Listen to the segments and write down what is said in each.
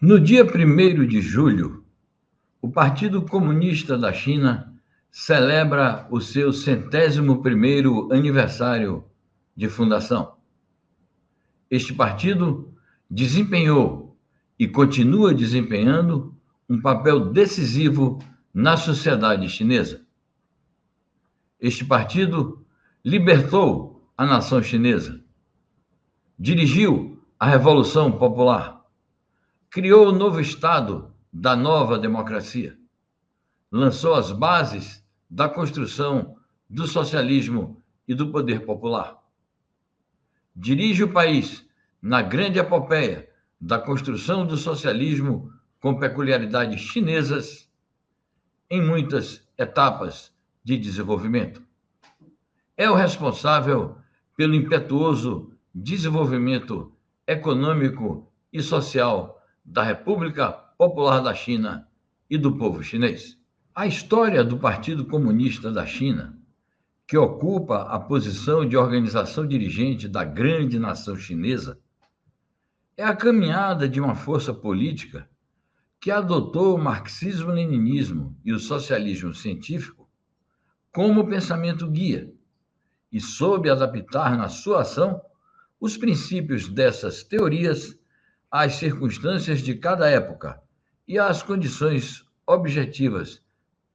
No dia 1º de julho, o Partido Comunista da China celebra o seu 101º aniversário de fundação. Este partido desempenhou e continua desempenhando um papel decisivo na sociedade chinesa. Este partido libertou a nação chinesa, dirigiu a Revolução Popular, criou o novo Estado da nova democracia, lançou as bases da construção do socialismo e do poder popular. Dirige o país na grande epopeia da construção do socialismo com peculiaridades chinesas em muitas etapas de desenvolvimento. É o responsável pelo impetuoso desenvolvimento econômico e social da República Popular da China e do povo chinês. A história do Partido Comunista da China, que ocupa a posição de organização dirigente da grande nação chinesa, é a caminhada de uma força política que adotou o marxismo-leninismo e o socialismo científico como pensamento guia e soube adaptar na sua ação os princípios dessas teorias às circunstâncias de cada época e às condições objetivas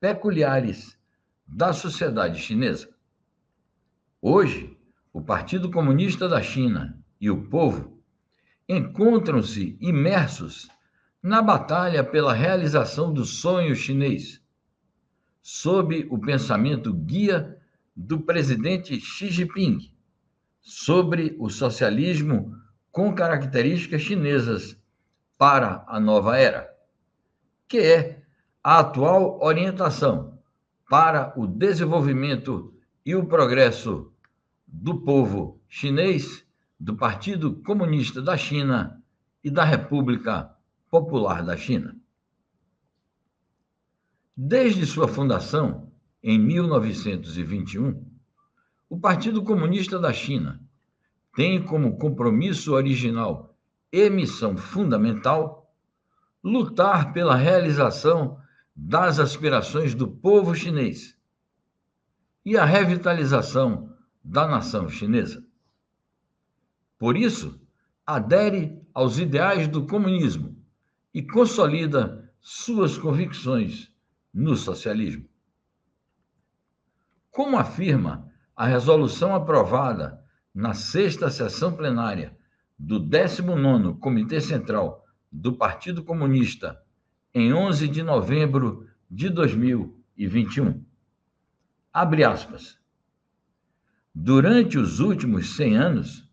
peculiares da sociedade chinesa. Hoje, o Partido Comunista da China e o povo encontram-se imersos na batalha pela realização do sonho chinês, sob o pensamento guia do presidente Xi Jinping, sobre o socialismo com características chinesas para a nova era, que é a atual orientação para o desenvolvimento e o progresso do povo chinês, do Partido Comunista da China e da República Popular da China. Desde sua fundação, em 1921, o Partido Comunista da China tem como compromisso original e missão fundamental lutar pela realização das aspirações do povo chinês e a revitalização da nação chinesa. Por isso, adere aos ideais do comunismo e consolida suas convicções no socialismo. Como afirma a resolução aprovada na 6ª sessão plenária do 19º Comitê Central do Partido Comunista, em 11 de novembro de 2021. Abre aspas. Durante os últimos 100 anos,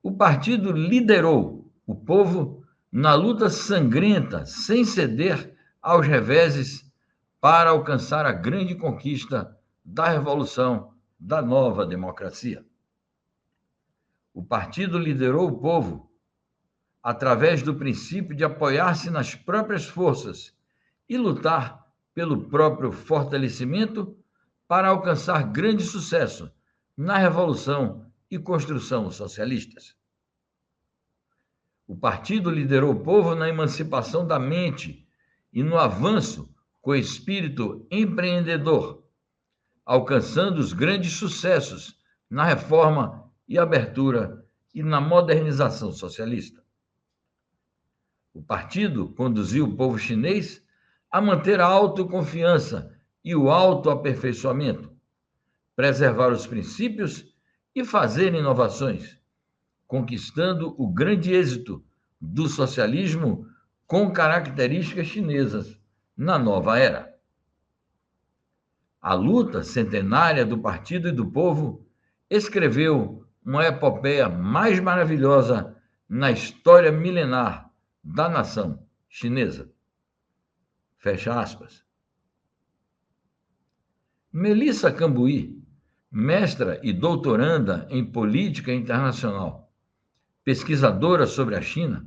o partido liderou o povo na luta sangrenta, sem ceder aos reveses, para alcançar a grande conquista da revolução da nova democracia. O partido liderou o povo através do princípio de apoiar-se nas próprias forças e lutar pelo próprio fortalecimento para alcançar grande sucesso na revolução e construção socialistas. O partido liderou o povo na emancipação da mente e no avanço com espírito empreendedor, alcançando os grandes sucessos na reforma e abertura e na modernização socialista. O partido conduziu o povo chinês a manter a autoconfiança e o autoaperfeiçoamento, preservar os princípios e fazer inovações, conquistando o grande êxito do socialismo com características chinesas na nova era. A luta centenária do partido e do povo escreveu uma epopeia mais maravilhosa na história milenar da nação chinesa. Fecha aspas. Melissa Cambuí, mestra e doutoranda em política internacional, pesquisadora sobre a China,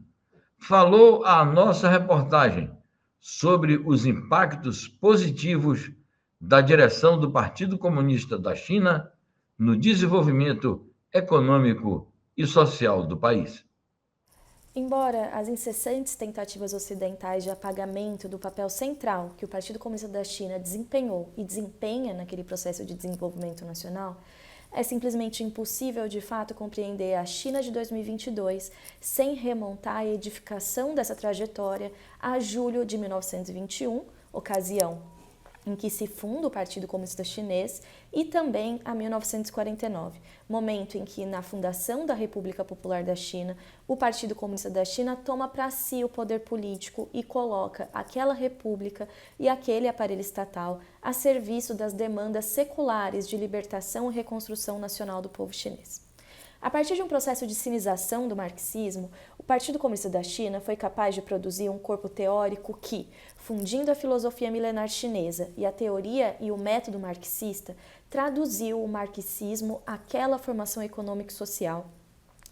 falou à nossa reportagem sobre os impactos positivos da direção do Partido Comunista da China no desenvolvimento econômico e social do país. Embora as incessantes tentativas ocidentais de apagamento do papel central que o Partido Comunista da China desempenhou e desempenha naquele processo de desenvolvimento nacional, é simplesmente impossível de fato compreender a China de 2022 sem remontar a edificação dessa trajetória a julho de 1921, ocasião em que se funda o Partido Comunista Chinês, e também a 1949, momento em que, na fundação da República Popular da China, o Partido Comunista da China toma para si o poder político e coloca aquela república e aquele aparelho estatal a serviço das demandas seculares de libertação e reconstrução nacional do povo chinês. A partir de um processo de sinização do marxismo, o Partido Comunista da China foi capaz de produzir um corpo teórico que, fundindo a filosofia milenar chinesa e a teoria e o método marxista, traduziu o marxismo àquela formação econômica e social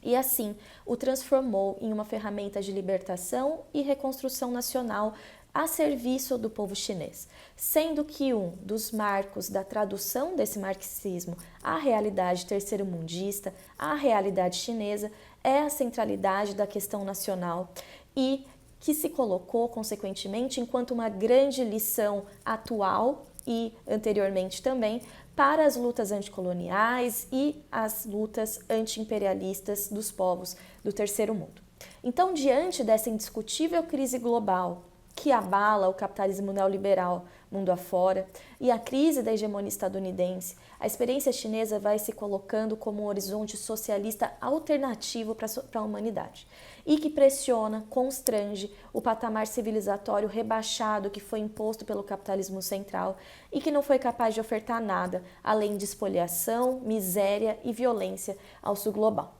e, assim, o transformou em uma ferramenta de libertação e reconstrução nacional a serviço do povo chinês, sendo que um dos marcos da tradução desse marxismo à realidade terceiro-mundista, à realidade chinesa, é a centralidade da questão nacional e que se colocou, consequentemente, enquanto uma grande lição atual e anteriormente também para as lutas anticoloniais e as lutas anti-imperialistas dos povos do terceiro mundo. Então, diante dessa indiscutível crise global que abala o capitalismo neoliberal mundo afora e a crise da hegemonia estadunidense, a experiência chinesa vai se colocando como um horizonte socialista alternativo para a humanidade e que pressiona, constrange o patamar civilizatório rebaixado que foi imposto pelo capitalismo central e que não foi capaz de ofertar nada além de espoliação, miséria e violência ao sul global.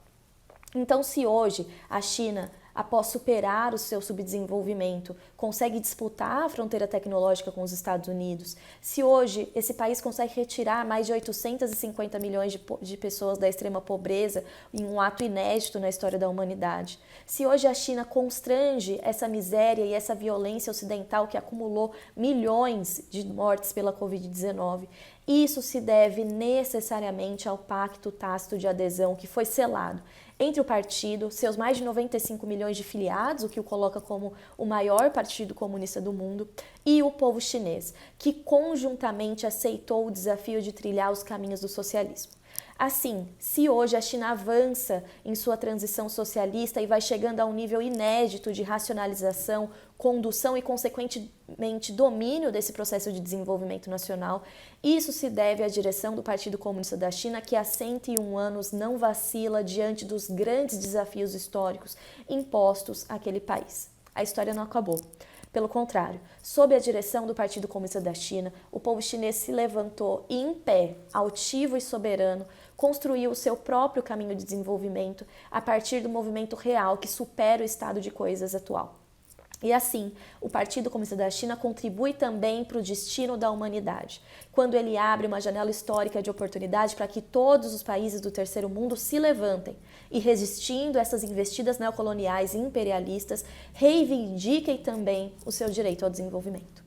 Então, se hoje a China, após superar o seu subdesenvolvimento, consegue disputar a fronteira tecnológica com os Estados Unidos, se hoje esse país consegue retirar mais de 850 milhões de pessoas da extrema pobreza em um ato inédito na história da humanidade, se hoje a China constrange essa miséria e essa violência ocidental que acumulou milhões de mortes pela Covid-19, isso se deve necessariamente ao pacto tácito de adesão que foi selado entre o partido, seus mais de 95 milhões de filiados, o que o coloca como o maior partido comunista do mundo, e o povo chinês, que conjuntamente aceitou o desafio de trilhar os caminhos do socialismo. Assim, se hoje a China avança em sua transição socialista e vai chegando a um nível inédito de racionalização, condução e, consequentemente, domínio desse processo de desenvolvimento nacional, isso se deve à direção do Partido Comunista da China, que há 101 anos não vacila diante dos grandes desafios históricos impostos àquele país. A história não acabou. Pelo contrário, sob a direção do Partido Comunista da China, o povo chinês se levantou e, em pé, altivo e soberano, construiu o seu próprio caminho de desenvolvimento a partir do movimento real que supera o estado de coisas atual. E assim, o Partido Comunista da China contribui também para o destino da humanidade, quando ele abre uma janela histórica de oportunidade para que todos os países do terceiro mundo se levantem e, resistindo a essas investidas neocoloniais e imperialistas, reivindiquem também o seu direito ao desenvolvimento.